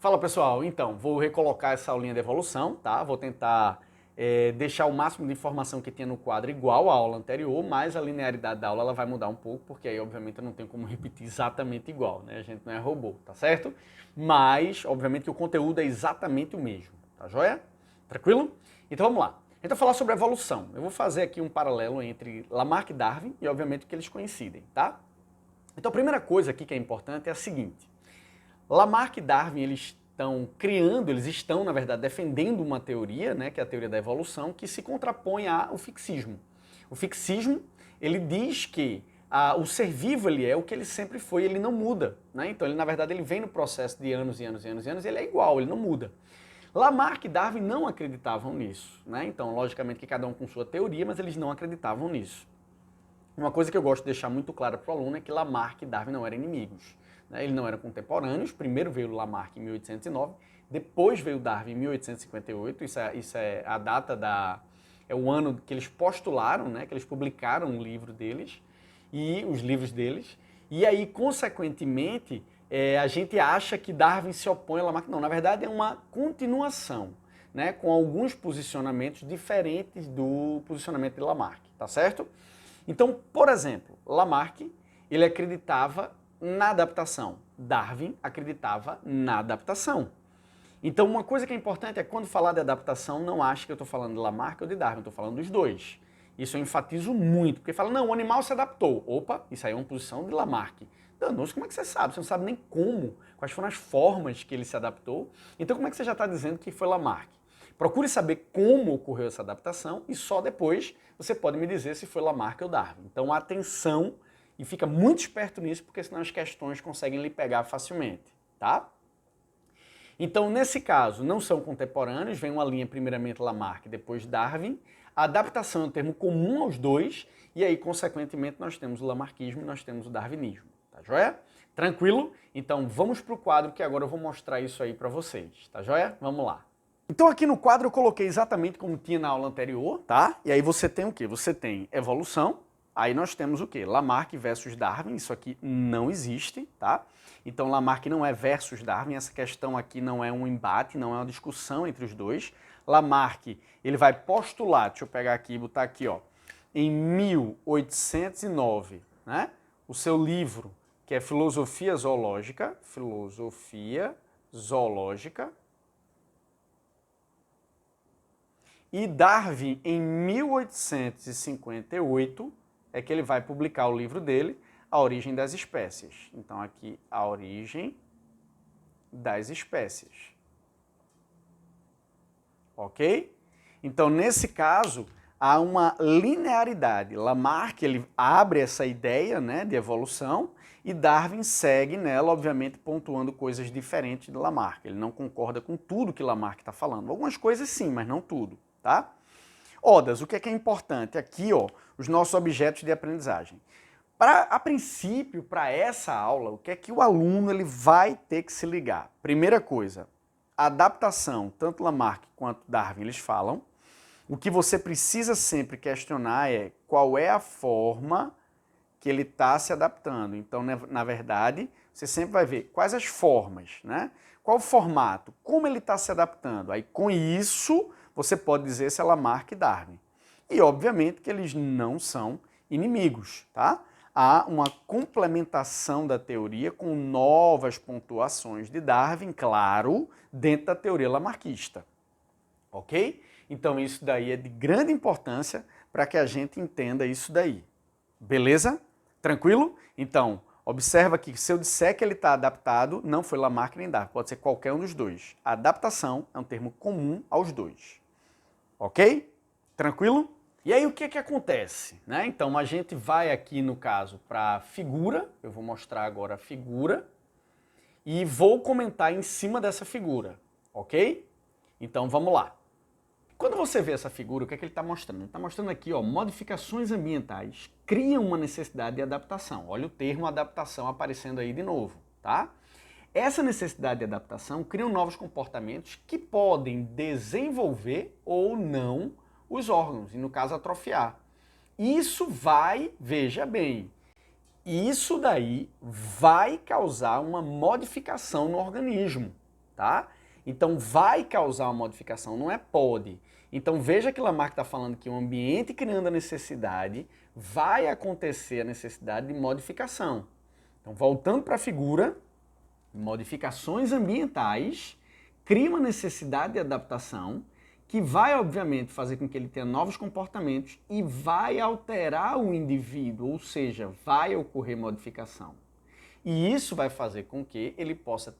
Fala pessoal, então, vou recolocar essa aulinha de evolução, tá? Vou tentar deixar o máximo de informação que tinha no quadro igual à aula anterior, mas a linearidade da aula ela vai mudar um pouco, porque aí obviamente eu não tenho como repetir exatamente igual, né? A gente não é robô, tá certo? Mas, obviamente que o conteúdo é exatamente o mesmo, tá joia? Tranquilo? Então vamos lá. A gente vai falar sobre evolução. Eu vou fazer aqui um paralelo entre Lamarck e Darwin e obviamente o que eles coincidem, tá? Então a primeira coisa aqui que é importante é a seguinte. Lamarck e Darwin, eles estão, na verdade, defendendo uma teoria, né, que é a teoria da evolução, que se contrapõe ao fixismo. O fixismo, ele diz que o ser vivo ele é o que ele sempre foi, ele não muda, né? Então, ele, na verdade, ele vem no processo de anos e anos e anos e anos, ele é igual, ele não muda. Lamarck e Darwin não acreditavam nisso, né? Então, logicamente que cada um com sua teoria, mas eles não acreditavam nisso. Uma coisa que eu gosto de deixar muito clara para o aluno é que Lamarck e Darwin não eram inimigos. Eles não eram contemporâneos, primeiro veio Lamarck em 1809, depois veio Darwin em 1858, isso é a data é o ano que eles postularam, né, que eles publicaram o livro deles, e os livros deles, e aí, consequentemente, a gente acha que Darwin se opõe a Lamarck. Não, na verdade é uma continuação, né, com alguns posicionamentos diferentes do posicionamento de Lamarck, tá certo? Então, por exemplo, Lamarck, ele acreditava na adaptação. Darwin acreditava na adaptação. Então, uma coisa que é importante é quando falar de adaptação, não ache que eu estou falando de Lamarck ou de Darwin, eu estou falando dos dois. Isso eu enfatizo muito, porque fala, não, o animal se adaptou. Opa, isso aí é uma posição de Lamarck. Danos, como é que você sabe? Você não sabe nem como, quais foram as formas que ele se adaptou. Então, como é que você já está dizendo que foi Lamarck? Procure saber como ocorreu essa adaptação e só depois você pode me dizer se foi Lamarck ou Darwin. Então, atenção e fica muito esperto nisso, porque senão as questões conseguem lhe pegar facilmente, tá? Então, nesse caso, não são contemporâneos, vem uma linha primeiramente Lamarck, depois Darwin. A adaptação é um termo comum aos dois, e aí, consequentemente, nós temos o lamarquismo e nós temos o darwinismo, tá joia? Tranquilo? Então, vamos para o quadro que agora eu vou mostrar isso aí para vocês, tá joia? Vamos lá. Então aqui no quadro eu coloquei exatamente como tinha na aula anterior, tá? E aí você tem o quê? Você tem evolução, aí nós temos o quê? Lamarck versus Darwin, isso aqui não existe, tá? Então Lamarck não é versus Darwin, essa questão aqui não é um embate, não é uma discussão entre os dois. Lamarck, ele vai postular, deixa eu pegar aqui e botar aqui, ó, em 1809, né? O seu livro, que é Filosofia Zoológica, e Darwin, em 1858, é que ele vai publicar o livro dele, A Origem das Espécies. Então aqui, A Origem das Espécies. Ok? Então nesse caso, há uma linearidade. Lamarck, ele abre essa ideia, né, de evolução, e Darwin segue nela, obviamente pontuando coisas diferentes de Lamarck. Ele não concorda com tudo que Lamarck está falando. Algumas coisas sim, mas não tudo. Tá? Odas, o que é importante? Aqui, ó, os nossos objetos de aprendizagem. A princípio, para essa aula, o que é que o aluno ele vai ter que se ligar? Primeira coisa, a adaptação, tanto Lamarck quanto Darwin, eles falam. O que você precisa sempre questionar é qual é a forma que ele está se adaptando. Então, na verdade, você sempre vai ver quais as formas, né? Qual o formato, como ele está se adaptando. Aí, com isso, você pode dizer se é Lamarck e Darwin. E, obviamente, que eles não são inimigos, tá? Há uma complementação da teoria com novas pontuações de Darwin, claro, dentro da teoria lamarquista. Ok? Então, isso daí é de grande importância para que a gente entenda isso daí. Beleza? Tranquilo? Então, observa que se eu disser que ele está adaptado, não foi Lamarck nem Darwin, pode ser qualquer um dos dois. A adaptação é um termo comum aos dois. Ok? Tranquilo? E aí o que que acontece? Né? Então a gente vai aqui no caso para a figura, eu vou mostrar agora a figura, e vou comentar em cima dessa figura, ok? Então vamos lá. Quando você vê essa figura, o que é que ele está mostrando? Ele está mostrando aqui, ó, modificações ambientais criam uma necessidade de adaptação. Olha o termo adaptação aparecendo aí de novo, tá? Essa necessidade de adaptação cria novos comportamentos que podem desenvolver ou não os órgãos, e no caso atrofiar. Isso vai, veja bem, isso daí vai causar uma modificação no organismo, tá? Então vai causar uma modificação, não é pode. Então veja que Lamarck está falando que o ambiente criando a necessidade, vai acontecer a necessidade de modificação. Então voltando para a figura, modificações ambientais criam uma necessidade de adaptação que vai, obviamente, fazer com que ele tenha novos comportamentos e vai alterar o indivíduo, ou seja, vai ocorrer modificação. E isso vai fazer com que ele possa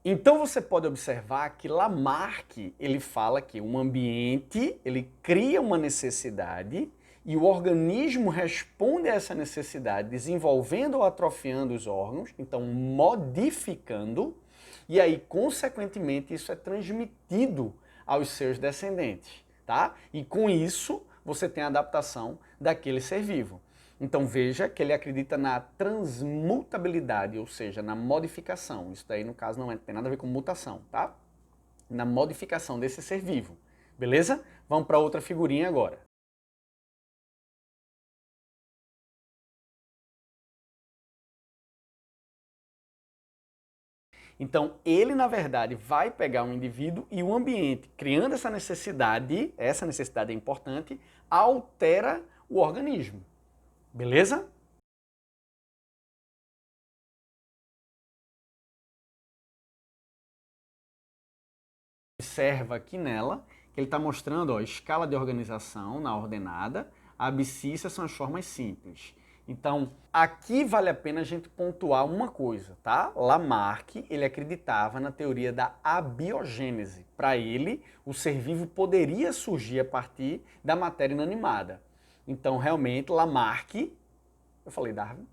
Então você pode observar que Lamarck, ele fala que um ambiente, ele cria uma necessidade e o organismo responde a essa necessidade desenvolvendo ou atrofiando os órgãos, então modificando, e aí, consequentemente, isso é transmitido aos seus descendentes, tá? E com isso, você tem a adaptação daquele ser vivo. Então veja que ele acredita na transmutabilidade, ou seja, na modificação. Isso daí, no caso, não tem nada a ver com mutação, tá? Na modificação desse ser vivo. Beleza? Vamos para outra figurinha agora. Então, ele, na verdade, vai pegar um indivíduo e o ambiente, criando essa necessidade é importante, altera o organismo. Beleza? Observa aqui nela que ele está mostrando a escala de organização na ordenada, a abscissa são as formas simples. Então, aqui vale a pena a gente pontuar uma coisa, tá? Lamarck, ele acreditava na teoria da abiogênese. Para ele, o ser vivo poderia surgir a partir da matéria inanimada. Então, realmente, Lamarck... Eu falei Darwin?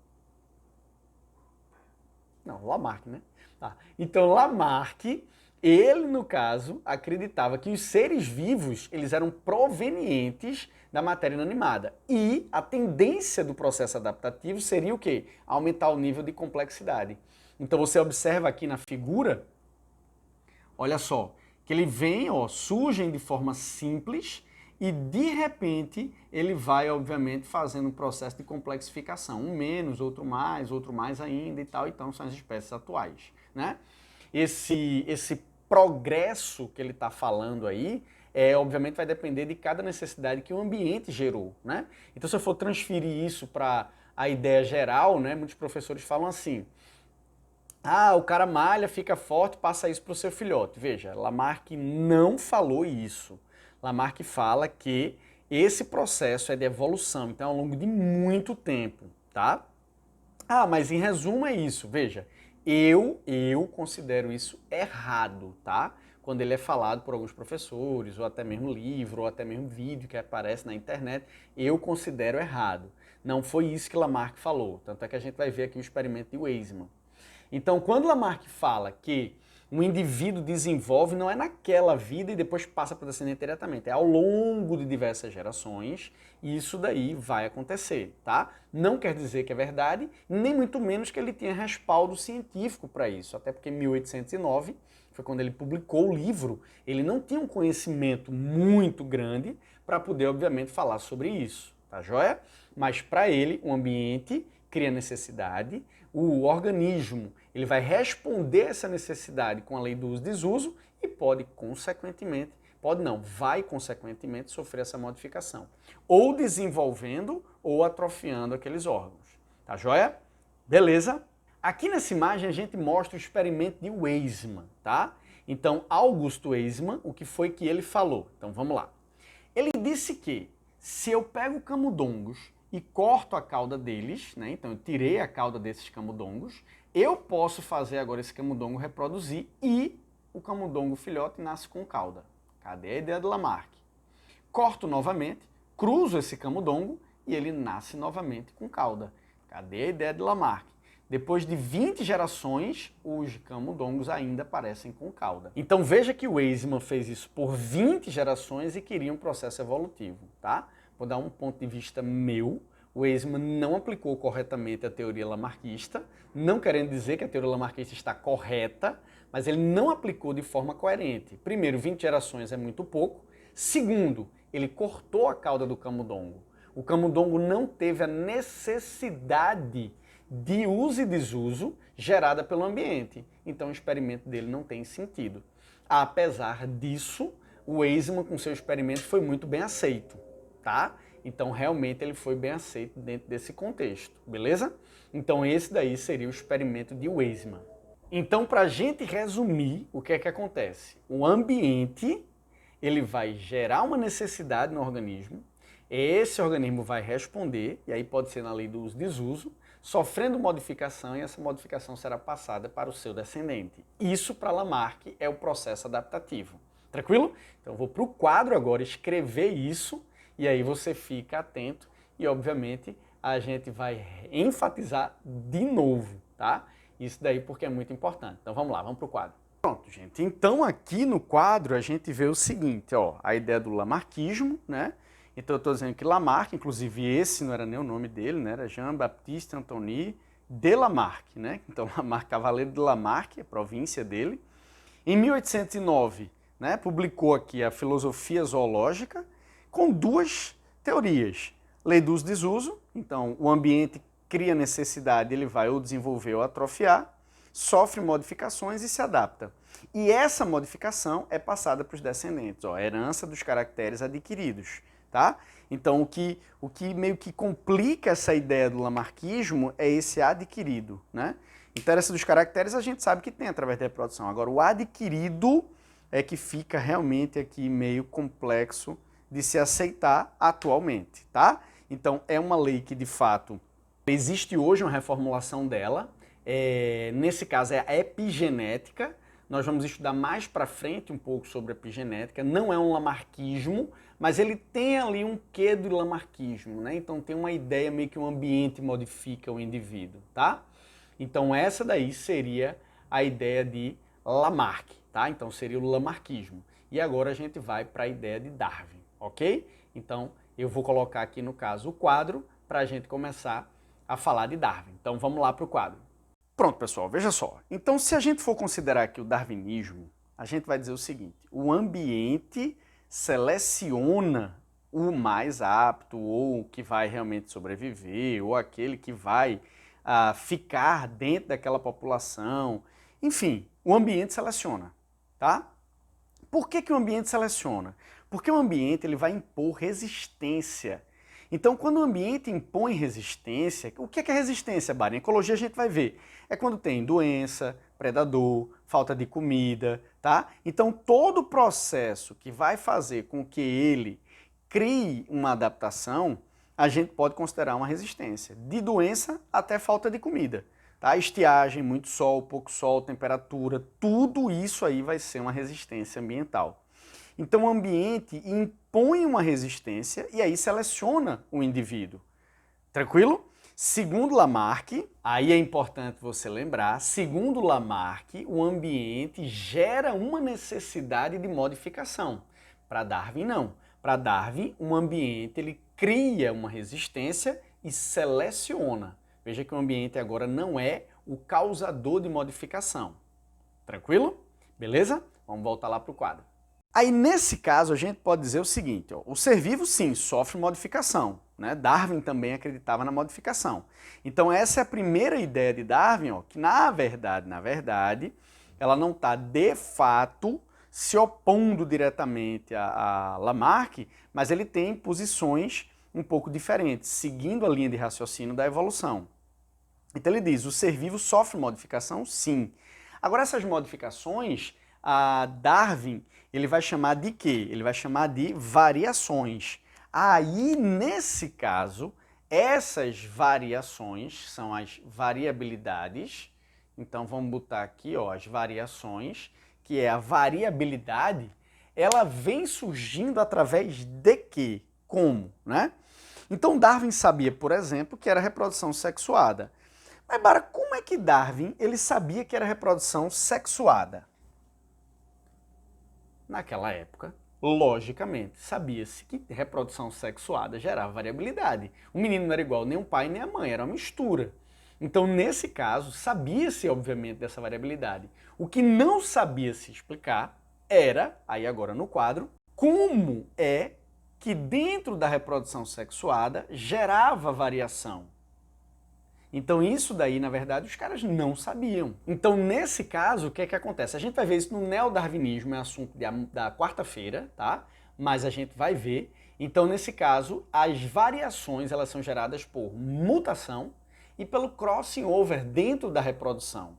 Não, Lamarck, né? Tá. Então, Lamarck, ele, no caso, acreditava que os seres vivos, eles eram provenientes da matéria inanimada. E a tendência do processo adaptativo seria o quê? Aumentar o nível de complexidade. Então, você observa aqui na figura, olha só, que ele vem, ó, surgem de forma simples e, de repente, ele vai, obviamente, fazendo um processo de complexificação. Um menos, outro mais ainda e tal. Então, são as espécies atuais, né? Esse progresso que ele está falando aí, obviamente vai depender de cada necessidade que o ambiente gerou, né? Então, se eu for transferir isso para a ideia geral, né, muitos professores falam assim, o cara malha, fica forte, passa isso para o seu filhote. Veja, Lamarck não falou isso. Lamarck fala que esse processo é de evolução, então ao longo de muito tempo, tá? Mas em resumo é isso, veja, eu considero isso errado, tá? Quando ele é falado por alguns professores, ou até mesmo livro, ou até mesmo vídeo que aparece na internet, eu considero errado. Não foi isso que Lamarck falou, tanto é que a gente vai ver aqui o experimento de Weizmann. Então, quando Lamarck fala que um indivíduo desenvolve, não é naquela vida e depois passa para o descendente diretamente, é ao longo de diversas gerações e isso daí vai acontecer, tá? Não quer dizer que é verdade, nem muito menos que ele tenha respaldo científico para isso, até porque em 1809 foi quando ele publicou o livro, ele não tinha um conhecimento muito grande para poder, obviamente, falar sobre isso, tá joia? Mas para ele, o ambiente cria necessidade, o organismo ele vai responder essa necessidade com a lei do uso e desuso e pode, consequentemente, vai, consequentemente, sofrer essa modificação. Ou desenvolvendo ou atrofiando aqueles órgãos. Tá joia? Beleza? Aqui nessa imagem a gente mostra o experimento de Weizmann, tá? Então, August Weizmann, o que foi que ele falou? Então, vamos lá. Ele disse que se eu pego camundongos e corto a cauda deles, né? Então eu tirei a cauda desses camundongos, eu posso fazer agora esse camundongo reproduzir e o camundongo filhote nasce com cauda. Cadê a ideia do Lamarck? Corto novamente, cruzo esse camundongo e ele nasce novamente com cauda. Cadê a ideia de Lamarck? Depois de 20 gerações, os camundongos ainda aparecem com cauda. Então veja que o Weizmann fez isso por 20 gerações e queria um processo evolutivo, tá? Vou dar um ponto de vista meu. O Weizmann não aplicou corretamente a teoria lamarquista, não querendo dizer que a teoria lamarquista está correta, mas ele não aplicou de forma coerente. Primeiro, 20 gerações é muito pouco. Segundo, ele cortou a cauda do camundongo. O camundongo não teve a necessidade de uso e desuso gerada pelo ambiente. Então o experimento dele não tem sentido. Apesar disso, o Weismann com seu experimento foi muito bem aceito, tá? Então realmente ele foi bem aceito dentro desse contexto, beleza? Então esse daí seria o experimento de Weismann. Então, para a gente resumir, o que é que acontece? O ambiente, ele vai gerar uma necessidade no organismo, esse organismo vai responder, e aí pode ser na lei do uso-desuso, sofrendo modificação, e essa modificação será passada para o seu descendente. Isso, para Lamarck, é o processo adaptativo. Tranquilo? Então, eu vou para o quadro agora escrever isso, e aí você fica atento, e obviamente a gente vai enfatizar de novo, tá? Isso daí porque é muito importante. Então vamos lá, vamos para o quadro. Pronto, gente. Então aqui no quadro a gente vê o seguinte, ó, a ideia do lamarckismo, né? Então eu estou dizendo que Lamarck, inclusive esse não era nem o nome dele, né? Era Jean-Baptiste Antoine de Lamarck, né? Então Lamarck, Cavaleiro de Lamarck, a província dele. Em 1809, né, publicou aqui a Filosofia Zoológica com duas teorias. Lei do uso-desuso, então o ambiente cria necessidade, ele vai ou desenvolver ou atrofiar, sofre modificações e se adapta. E essa modificação é passada para os descendentes, ó, herança dos caracteres adquiridos, tá? Então o que meio que complica essa ideia do lamarckismo é esse adquirido, né? Então herança dos caracteres a gente sabe que tem através da reprodução. Agora o adquirido é que fica realmente aqui meio complexo de se aceitar atualmente, tá? Então é uma lei que de fato existe hoje uma reformulação dela, nesse caso é a epigenética, nós vamos estudar mais para frente um pouco sobre a epigenética, não é um lamarckismo, mas ele tem ali um quê do lamarckismo, né? Então tem uma ideia meio que o ambiente modifica o indivíduo, tá? Então essa daí seria a ideia de Lamarck, tá? Então seria o lamarckismo. E agora a gente vai para a ideia de Darwin, ok? Então eu vou colocar aqui no caso o quadro para a gente começar a falar de Darwin. Então vamos lá para o quadro. Pronto, pessoal, veja só. Então, se a gente for considerar aqui o darwinismo, a gente vai dizer o seguinte: o ambiente seleciona o mais apto, ou o que vai realmente sobreviver, ou aquele que vai ficar dentro daquela população. Enfim, o ambiente seleciona, tá? Por que o ambiente seleciona? Porque o ambiente ele vai impor resistência. Então, quando o ambiente impõe resistência, o que é resistência, Bari? Em ecologia a gente vai ver. É quando tem doença, predador, falta de comida, tá? Então, todo o processo que vai fazer com que ele crie uma adaptação, a gente pode considerar uma resistência. De doença até falta de comida, tá? Estiagem, muito sol, pouco sol, temperatura, tudo isso aí vai ser uma resistência ambiental. Então o ambiente impõe uma resistência e aí seleciona o indivíduo. Tranquilo? Segundo Lamarck, aí é importante você lembrar, segundo Lamarck, o ambiente gera uma necessidade de modificação. Para Darwin, não. Para Darwin, um ambiente ele cria uma resistência e seleciona. Veja que o ambiente agora não é o causador de modificação. Tranquilo? Beleza? Vamos voltar lá para o quadro. Aí, nesse caso, a gente pode dizer o seguinte, ó, o ser vivo, sim, sofre modificação, né? Darwin também acreditava na modificação. Então, essa é a primeira ideia de Darwin, ó, que na verdade, ela não está, de fato, se opondo diretamente a Lamarck, mas ele tem posições um pouco diferentes, seguindo a linha de raciocínio da evolução. Então, ele diz, o ser vivo sofre modificação, sim. Agora, essas modificações, a Darwin, ele vai chamar de quê? Ele vai chamar de variações. Aí, nesse caso, essas variações são as variabilidades. Então, vamos botar aqui, ó, as variações, que é a variabilidade, ela vem surgindo através de quê? Como, né? Então, Darwin sabia, por exemplo, que era reprodução sexuada. Mas, Bara, como é que Darwin ele sabia que era reprodução sexuada? Naquela época, logicamente, sabia-se que reprodução sexuada gerava variabilidade. O menino não era igual nem o pai nem a mãe, era uma mistura. Então, nesse caso, sabia-se, obviamente, dessa variabilidade. O que não sabia se explicar era, aí agora no quadro, como é que dentro da reprodução sexuada gerava variação. Então isso daí, na verdade, os caras não sabiam. Então nesse caso, o que é que acontece? A gente vai ver isso no neodarwinismo, é assunto da quarta-feira, tá? Mas a gente vai ver. Então nesse caso, as variações elas são geradas por mutação e pelo crossing over dentro da reprodução.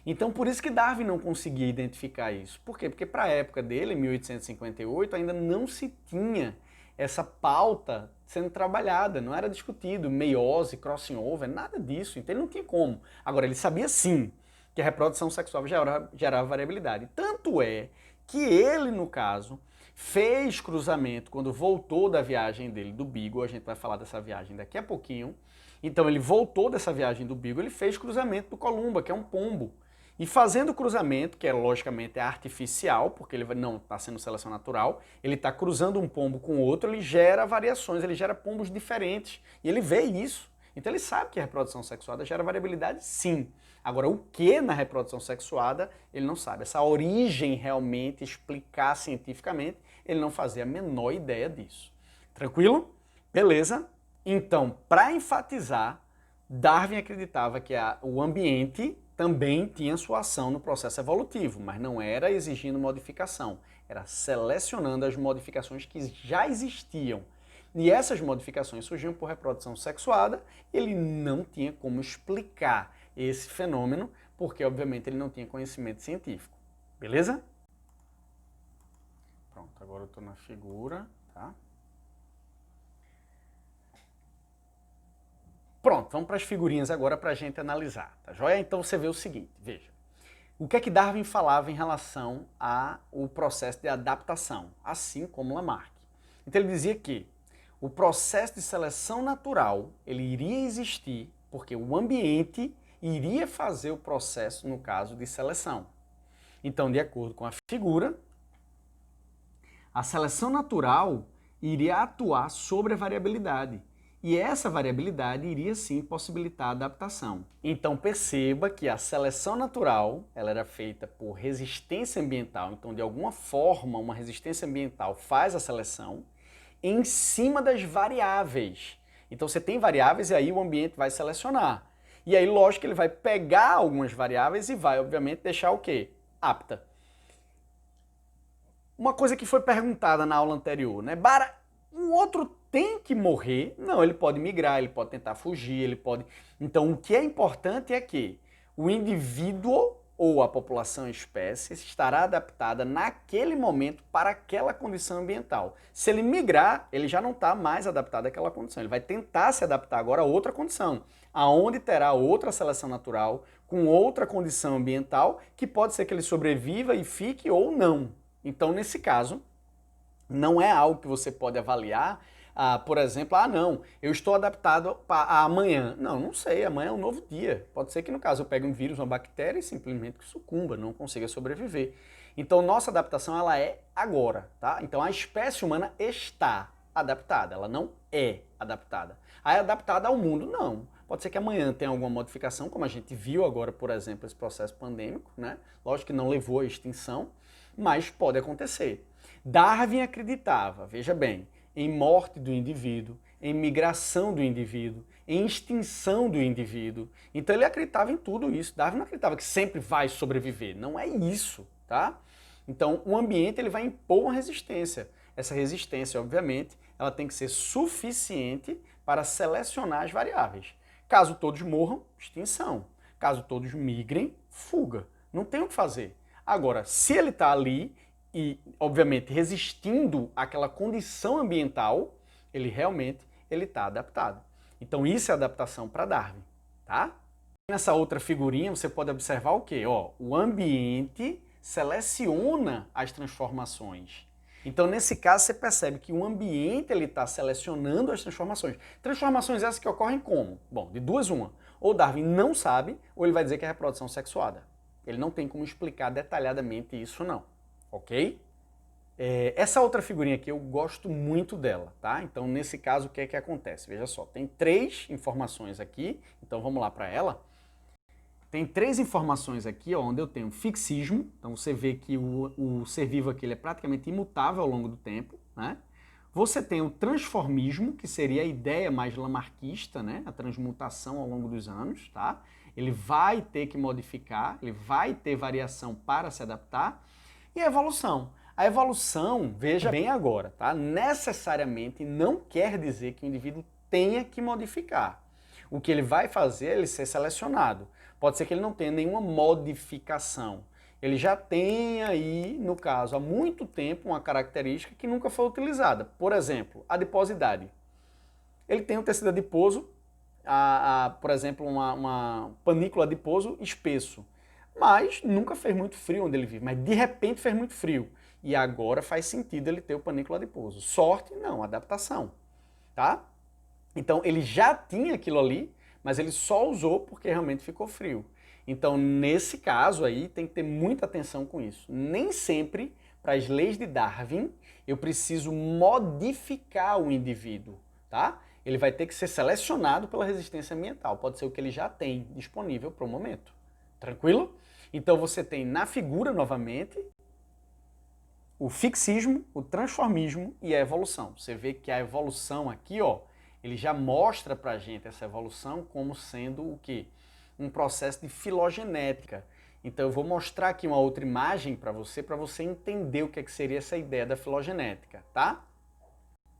Então por isso que Darwin não conseguia identificar isso. Por quê? Porque para a época dele, em 1858, ainda não se tinha essa pauta sendo trabalhada, não era discutido meiose, crossing over, nada disso, então ele não tinha como. Agora, ele sabia sim que a reprodução sexual gerava variabilidade. Tanto é que ele, no caso, fez cruzamento quando voltou da viagem dele do Beagle, a gente vai falar dessa viagem daqui a pouquinho. Então ele voltou dessa viagem do Beagle, ele fez cruzamento do Columba, que é um pombo. E fazendo o cruzamento, que logicamente é artificial, porque ele não está sendo seleção natural, ele está cruzando um pombo com outro, ele gera variações, ele gera pombos diferentes. E ele vê isso. Então ele sabe que a reprodução sexuada gera variabilidade, sim. Agora, o que na reprodução sexuada, ele não sabe. Essa origem realmente, explicar cientificamente, ele não fazia a menor ideia disso. Tranquilo? Beleza? Então, para enfatizar, Darwin acreditava que o ambiente também tinha sua ação no processo evolutivo, mas não era exigindo modificação, era selecionando as modificações que já existiam. E essas modificações surgiam por reprodução sexuada, e ele não tinha como explicar esse fenômeno, porque obviamente ele não tinha conhecimento científico. Beleza? Pronto, agora eu estou na figura, tá? Pronto, vamos para as figurinhas agora para a gente analisar, tá joia? Então você vê o seguinte, veja. O que é que Darwin falava em relação ao processo de adaptação, assim como Lamarck? Então ele dizia que o processo de seleção natural, ele iria existir porque o ambiente iria fazer o processo, no caso, de seleção. Então, de acordo com a figura, a seleção natural iria atuar sobre a variabilidade. E essa variabilidade iria sim possibilitar a adaptação. Então perceba que a seleção natural ela era feita por resistência ambiental, então de alguma forma uma resistência ambiental faz a seleção em cima das variáveis. Então você tem variáveis e aí o ambiente vai selecionar. E aí lógico que ele vai pegar algumas variáveis e vai obviamente deixar o quê? Apta. Uma coisa que foi perguntada na aula anterior, né? Bara, o outro tem que morrer? Não, ele pode migrar, ele pode tentar fugir, ele pode... Então, o que é importante é que o indivíduo ou a população espécie estará adaptada naquele momento para aquela condição ambiental. Se ele migrar, ele já não está mais adaptado àquela condição. Ele vai tentar se adaptar agora a outra condição, aonde terá outra seleção natural, com outra condição ambiental, que pode ser que ele sobreviva e fique ou não. Então, nesse caso, não é algo que você pode avaliar, por exemplo, não, eu estou adaptado a amanhã. Não sei, amanhã é um novo dia. Pode ser que no caso eu pegue um vírus, uma bactéria e simplesmente sucumba, não consiga sobreviver. Então nossa adaptação ela é agora, tá? Então a espécie humana está adaptada, ela não é adaptada. É adaptada ao mundo? Não. Pode ser que amanhã tenha alguma modificação, como a gente viu agora, por exemplo, esse processo pandêmico, né? Lógico que não levou à extinção, mas pode acontecer. Darwin acreditava, veja bem, em morte do indivíduo, em migração do indivíduo, em extinção do indivíduo. Então ele acreditava em tudo isso. Darwin não acreditava que sempre vai sobreviver. Não é isso, tá? Então o ambiente ele vai impor uma resistência. Essa resistência, obviamente, ela tem que ser suficiente para selecionar as variáveis. Caso todos morram, extinção. Caso todos migrem, fuga. Não tem o que fazer. Agora, se ele está ali e, obviamente, resistindo àquela condição ambiental, ele realmente está adaptado. Então isso é adaptação para Darwin, tá? Nessa outra figurinha você pode observar o quê? O ambiente seleciona as transformações. Então nesse caso você percebe que o ambiente está selecionando as transformações. Transformações essas que ocorrem como? Bom, de duas uma. Ou Darwin não sabe, ou ele vai dizer que é reprodução sexuada. Ele não tem como explicar detalhadamente isso não. Ok? Essa outra figurinha aqui eu gosto muito dela, tá? Então nesse caso o que é que acontece? Veja só, tem três informações aqui, então vamos lá para ela. Tem três informações aqui, onde eu tenho fixismo, então você vê que o ser vivo aqui ele é praticamente imutável ao longo do tempo, né? Você tem o transformismo, que seria a ideia mais lamarckista, né? A transmutação ao longo dos anos, tá? Ele vai ter que modificar, ele vai ter variação para se adaptar. E a evolução. A evolução, veja bem agora, tá? Necessariamente não quer dizer que o indivíduo tenha que modificar. O que ele vai fazer é ele ser selecionado. Pode ser que ele não tenha nenhuma modificação. Ele já tem aí, no caso, há muito tempo, uma característica que nunca foi utilizada. Por exemplo, a adiposidade. Ele tem um tecido adiposo, por exemplo, uma panícula adiposo espesso. Mas nunca fez muito frio onde ele vive. Mas de repente fez muito frio. E agora faz sentido ele ter o panículo adiposo. Sorte? Não, adaptação. Tá? Então ele já tinha aquilo ali, mas ele só usou porque realmente ficou frio. Então, nesse caso aí, tem que ter muita atenção com isso. Nem sempre, para as leis de Darwin, eu preciso modificar o indivíduo, tá? Ele vai ter que ser selecionado pela resistência ambiental. Pode ser o que ele já tem disponível para o momento. Tranquilo? Então você tem na figura, novamente, o fixismo, o transformismo e a evolução. Você vê que a evolução aqui, ó, ele já mostra pra gente essa evolução como sendo o quê? Um processo de filogenética. Então eu vou mostrar aqui uma outra imagem para você entender o que, que seria essa ideia da filogenética, tá?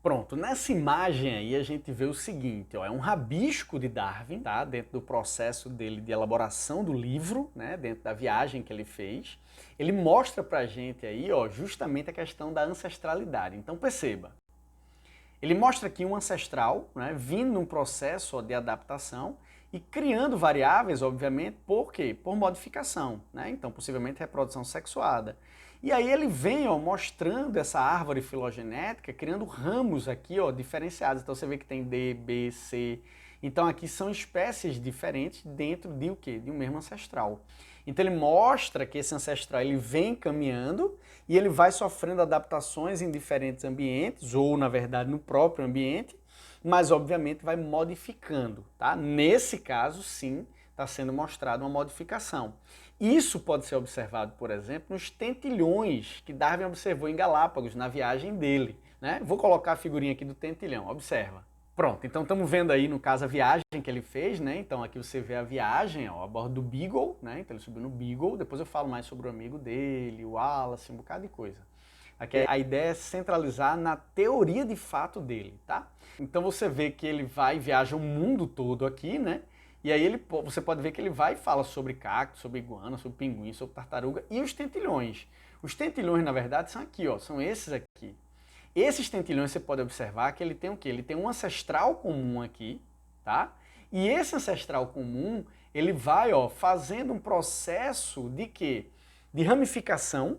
Pronto, nessa imagem aí a gente vê o seguinte, ó, é um rabisco de Darwin, tá? Dentro do processo dele de elaboração do livro, né? Dentro da viagem que ele fez. Ele mostra pra gente aí, ó, justamente a questão da ancestralidade. Então perceba, ele mostra aqui um ancestral, né, vindo num processo ó, de adaptação e criando variáveis, obviamente, por quê? Por modificação, né? Então, possivelmente reprodução sexuada. E aí ele vem ó, mostrando essa árvore filogenética, criando ramos aqui ó, diferenciados. Então você vê que tem D, B, C. Então aqui são espécies diferentes dentro de o quê? De um mesmo ancestral. Então ele mostra que esse ancestral ele vem caminhando e ele vai sofrendo adaptações em diferentes ambientes, ou na verdade no próprio ambiente, mas obviamente vai modificando, tá? Nesse caso, sim, está sendo mostrada uma modificação. Isso pode ser observado, por exemplo, nos tentilhões que Darwin observou em Galápagos, na viagem dele, né? Vou colocar a figurinha aqui do tentilhão, observa. Pronto, então estamos vendo aí, no caso, a viagem que ele fez, né? Então aqui você vê a viagem, ó, a bordo do Beagle, né? Então ele subiu no Beagle, depois eu falo mais sobre o amigo dele, o Wallace, um bocado de coisa. Aqui a ideia é centralizar na teoria de fato dele, tá? Então você vê que ele vai e viaja o mundo todo aqui, né? E aí você pode ver que ele vai e fala sobre cacto, sobre iguana, sobre pinguim, sobre tartaruga e os tentilhões. Os tentilhões, na verdade, são aqui, ó, são esses aqui. Esses tentilhões você pode observar que ele tem o quê? Ele tem um ancestral comum aqui, tá? E esse ancestral comum, ele vai, ó, fazendo um processo de quê? De ramificação,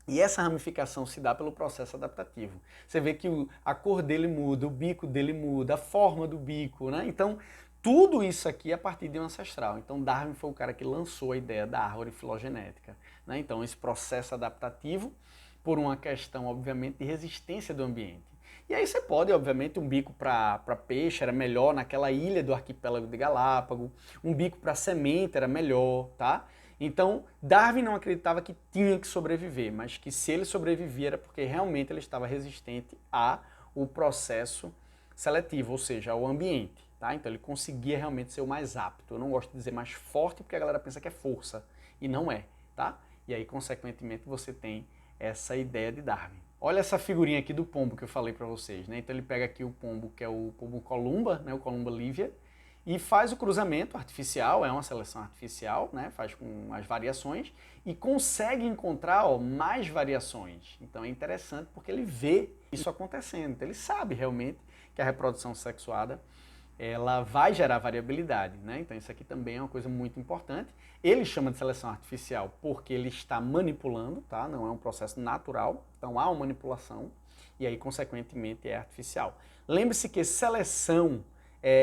e essa ramificação se dá pelo processo adaptativo. Você vê que a cor dele muda, o bico dele muda, a forma do bico, né? Então, tudo isso aqui é a partir de um ancestral. Então, Darwin foi o cara que lançou a ideia da árvore filogenética, né? Então, esse processo adaptativo por uma questão, obviamente, de resistência do ambiente. E aí você pode, obviamente, um bico para peixe era melhor naquela ilha do arquipélago de Galápagos, um bico para semente era melhor, tá? Então, Darwin não acreditava que tinha que sobreviver, mas que se ele sobrevivia era porque realmente ele estava resistente ao processo seletivo, ou seja, ao ambiente, tá? Então ele conseguia realmente ser o mais apto. Eu não gosto de dizer mais forte porque a galera pensa que é força, e não é, tá? E aí, consequentemente, você tem essa ideia de Darwin. Olha essa figurinha aqui do pombo que eu falei para vocês, né? Então ele pega aqui o pombo, que é o pombo columba, né? O columba livia, e faz o cruzamento artificial, é uma seleção artificial, né? Faz com as variações e consegue encontrar ó, mais variações. Então é interessante porque ele vê isso acontecendo, então ele sabe realmente que a reprodução sexuada ela vai gerar variabilidade, né? Então isso aqui também é uma coisa muito importante. Ele chama de seleção artificial porque ele está manipulando, tá? Não é um processo natural, então há uma manipulação e aí consequentemente é artificial. Lembre-se que seleção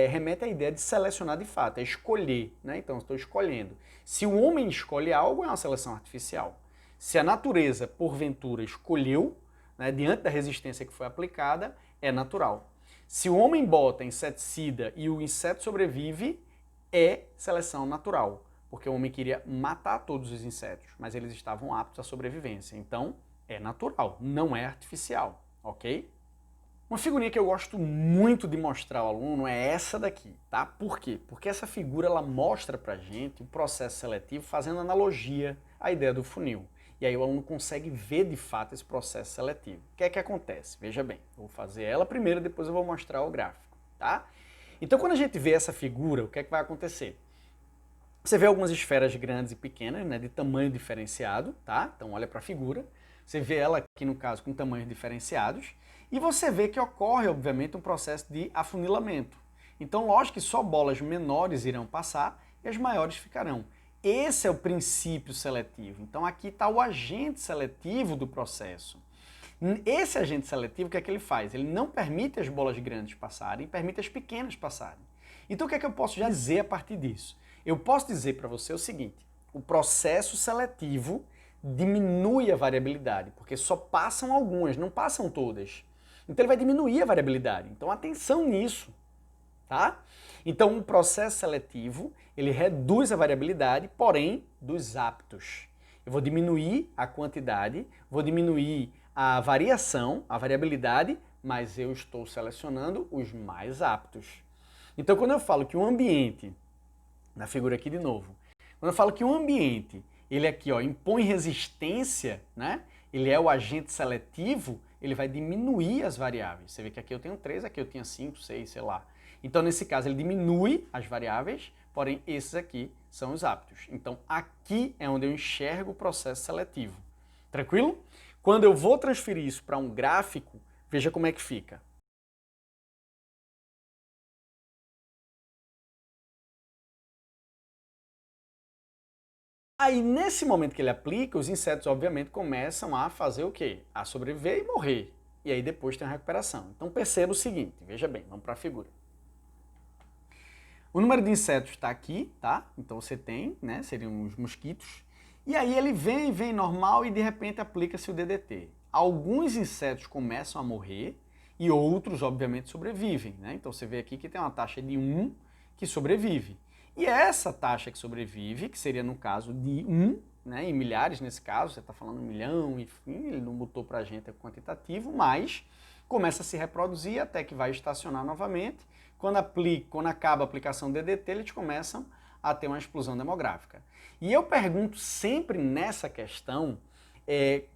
remete à ideia de selecionar de fato, é escolher, né? Então eu estou escolhendo. Se o homem escolhe algo, é uma seleção artificial. Se a natureza, porventura, escolheu, né, diante da resistência que foi aplicada, é natural. Se o homem bota inseticida e o inseto sobrevive, é seleção natural, porque o homem queria matar todos os insetos, mas eles estavam aptos à sobrevivência. Então, é natural, não é artificial, ok? Uma figurinha que eu gosto muito de mostrar ao aluno é essa daqui, tá? Por quê? Porque essa figura ela mostra pra gente o processo seletivo fazendo analogia à ideia do funil. E aí o aluno consegue ver de fato esse processo seletivo. O que é que acontece? Veja bem, eu vou fazer ela primeiro, depois eu vou mostrar o gráfico, tá? Então quando a gente vê essa figura, o que é que vai acontecer? Você vê algumas esferas grandes e pequenas, né, de tamanho diferenciado, tá? Então olha para a figura. Você vê ela aqui no caso com tamanhos diferenciados e você vê que ocorre, obviamente, um processo de afunilamento. Então, lógico que só bolas menores irão passar e as maiores ficarão. Esse é o princípio seletivo. Então aqui está o agente seletivo do processo. Esse agente seletivo, o que é que ele faz? Ele não permite as bolas grandes passarem, permite as pequenas passarem. Então o que é que eu posso já dizer a partir disso? Eu posso dizer para você o seguinte, o processo seletivo diminui a variabilidade, porque só passam algumas, não passam todas. Então ele vai diminuir a variabilidade. Então atenção nisso, tá? Então o processo seletivo, ele reduz a variabilidade, porém dos aptos. Eu vou diminuir a quantidade, vou diminuir a variação, a variabilidade, mas eu estou selecionando os mais aptos. Então quando eu falo que um ambiente, na figura aqui de novo, quando eu falo que um ambiente, ele aqui ó, impõe resistência, né? Ele é o agente seletivo, ele vai diminuir as variáveis. Você vê que aqui eu tenho 3, aqui eu tinha 5, 6, sei lá. Então nesse caso ele diminui as variáveis, porém esses aqui são os aptos. Então aqui é onde eu enxergo o processo seletivo. Tranquilo? Quando eu vou transferir isso para um gráfico, veja como é que fica. Aí, nesse momento que ele aplica, os insetos, obviamente, começam a fazer o quê? A sobreviver e morrer. E aí depois tem a recuperação. Então perceba o seguinte, veja bem, vamos para a figura. O número de insetos está aqui, tá? Então você tem, né, seriam os mosquitos. E aí ele vem normal e de repente aplica-se o DDT. Alguns insetos começam a morrer e outros, obviamente, sobrevivem, né? Então você vê aqui que tem uma taxa de 1 que sobrevive. E essa taxa que sobrevive, que seria no caso de 1, né, em milhares nesse caso, você está falando 1 milhão, enfim, ele não botou para a gente o quantitativo, mas começa a se reproduzir até que vai estacionar novamente. Quando acaba a aplicação do DDT, eles começam a ter uma explosão demográfica. E eu pergunto sempre nessa questão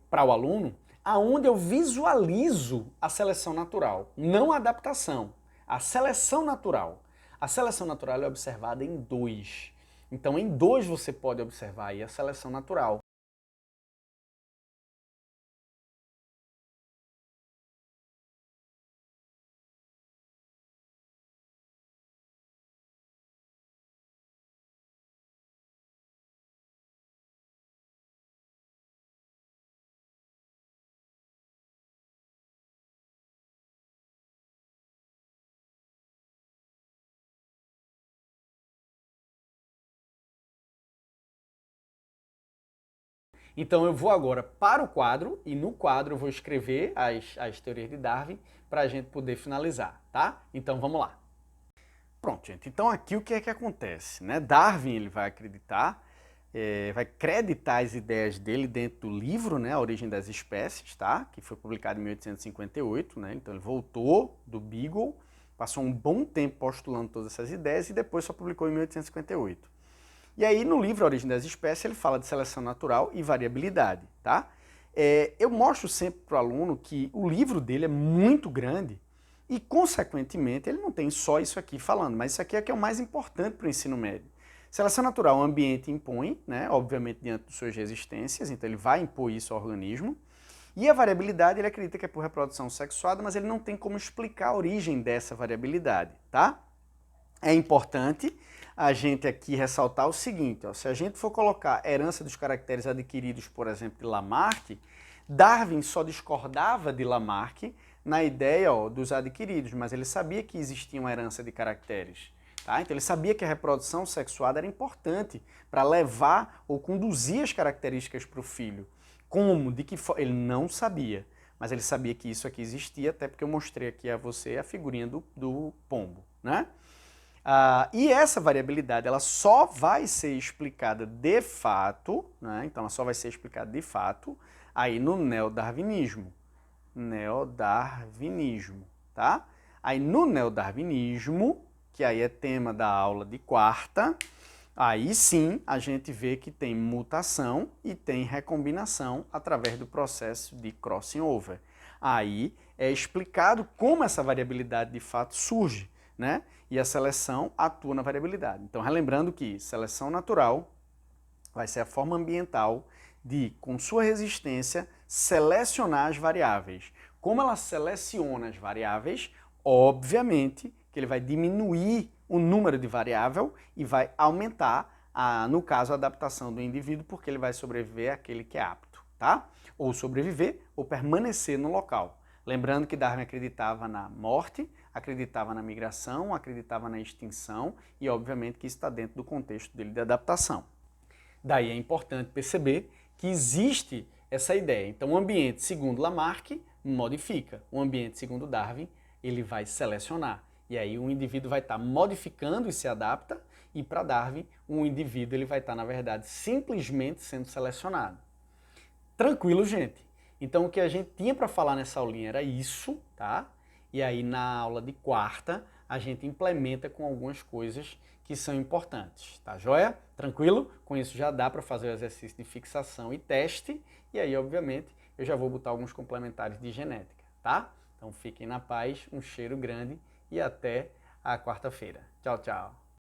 para o aluno, aonde eu visualizo a seleção natural, não a adaptação, a seleção natural. A seleção natural é observada em 2. Então, em 2 você pode observar aí a seleção natural. Então eu vou agora para o quadro e no quadro eu vou escrever as teorias de Darwin para a gente poder finalizar, tá? Então vamos lá. Pronto, gente. Então aqui o que é que acontece, né? Darwin ele vai acreditar, vai creditar as ideias dele dentro do livro, né? A Origem das Espécies, tá? Que foi publicado em 1858, né? Então ele voltou do Beagle, passou um bom tempo postulando todas essas ideias e depois só publicou em 1858. E aí, no livro A Origem das Espécies, ele fala de seleção natural e variabilidade, tá? Eu mostro sempre para o aluno que o livro dele é muito grande e, consequentemente, ele não tem só isso aqui falando, mas isso aqui é que é o mais importante para o ensino médio. Seleção natural, o ambiente impõe, né? Obviamente, diante de suas resistências, então ele vai impor isso ao organismo. E a variabilidade, ele acredita que é por reprodução sexuada, mas ele não tem como explicar a origem dessa variabilidade, tá? É importante a gente aqui ressaltar o seguinte, ó, se a gente for colocar herança dos caracteres adquiridos, por exemplo, de Lamarck, Darwin só discordava de Lamarck na ideia dos adquiridos, mas ele sabia que existia uma herança de caracteres. Tá? Então ele sabia que a reprodução sexuada era importante para levar ou conduzir as características para o filho. Como? De que forma? Ele não sabia, mas ele sabia que isso aqui existia, até porque eu mostrei aqui a você a figurinha do pombo, né? E essa variabilidade ela só vai ser explicada de fato, né? Então ela só vai ser explicada de fato aí no neodarwinismo. Neodarwinismo, tá? Aí no neodarwinismo, que aí é tema da aula de quarta, aí sim a gente vê que tem mutação e tem recombinação através do processo de crossing over. Aí é explicado como essa variabilidade de fato surge, né? E a seleção atua na variabilidade. Então, relembrando que seleção natural vai ser a forma ambiental de, com sua resistência, selecionar as variáveis. Como ela seleciona as variáveis, obviamente que ele vai diminuir o número de variável e vai aumentar, no caso, a adaptação do indivíduo, porque ele vai sobreviver àquele que é apto, tá? Ou sobreviver ou permanecer no local. Lembrando que Darwin acreditava na morte, acreditava na migração, acreditava na extinção e, obviamente, que isso está dentro do contexto dele de adaptação. Daí é importante perceber que existe essa ideia. Então, o ambiente, segundo Lamarck, modifica. O ambiente, segundo Darwin, ele vai selecionar. E aí o indivíduo vai estar modificando e se adapta, e para Darwin, o indivíduo ele vai estar, na verdade, simplesmente sendo selecionado. Tranquilo, gente? Então, o que a gente tinha para falar nessa aulinha era isso, tá? E aí, na aula de quarta, a gente implementa com algumas coisas que são importantes, tá joia? Tranquilo? Com isso já dá para fazer o exercício de fixação e teste, e aí, obviamente, eu já vou botar alguns complementares de genética, tá? Então, fiquem na paz, um cheiro grande e até a quarta-feira. Tchau, tchau!